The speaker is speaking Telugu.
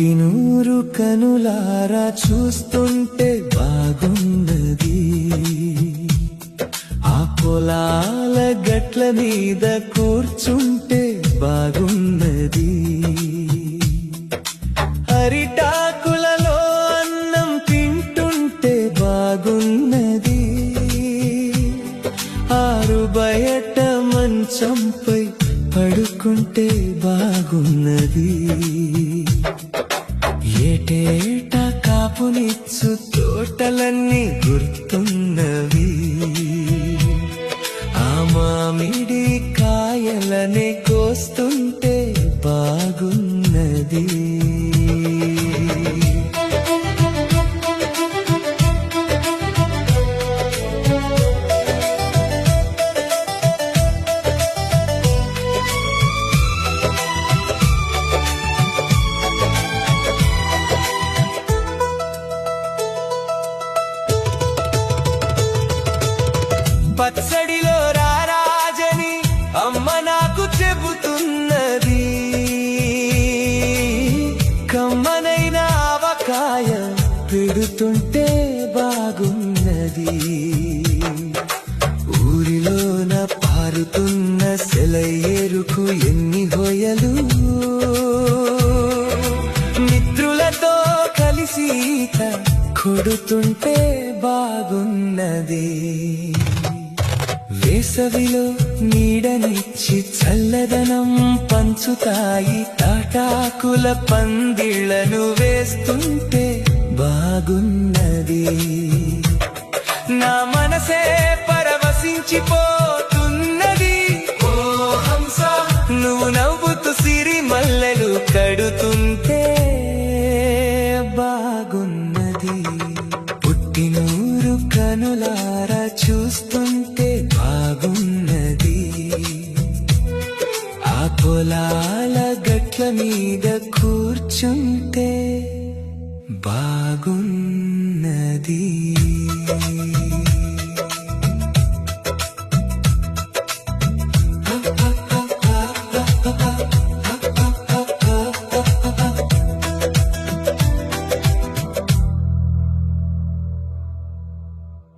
పుట్టినూరు కనులారా చూస్తుంటే బాగున్నది, ఆ పొలాల గట్ల మీద కూర్చుంటే బాగున్నది, అరిటాకులలో అన్నం తింటుంటే బాగున్నది, ఆరు బయట మంచంపై పడుకుంటే బాగున్నది, ఏటేటా కాపునిచ్చు తోటలన్నీ గుర్తున్నవి, ఆ మామిడి కాయలనే కోస్తుంటే బాగున్నది. పచ్చడిలో రారాజని అమ్మ నాకు చెబుతున్నది, కమ్మనైన ఆవకాయ పెడుతుంటే బాగున్నది, ఊరిలోన పారుతున్న సెలయేరుకు ఎన్ని హొయలు, మిత్రులతో కలిసి కొడుతుంటే బాగున్నది, వేసవిలో నీడనిచ్చి చల్లదనం పంచుతాయి తాటాకుల పందిళ్లను వేస్తుంటే బాగున్నది, నా మనసే పరవశించిపోతున్నది, ఓ హంస నువ్వు నవ్వుతూ సిరి మల్లెలు కడుతుంటే బాగున్నది, పుట్టినూరు కనులారా చూస్తుంటే బాగున్నది, ఆ పొలాల గట్ల మీద కూర్చుంటే బాగున్నది.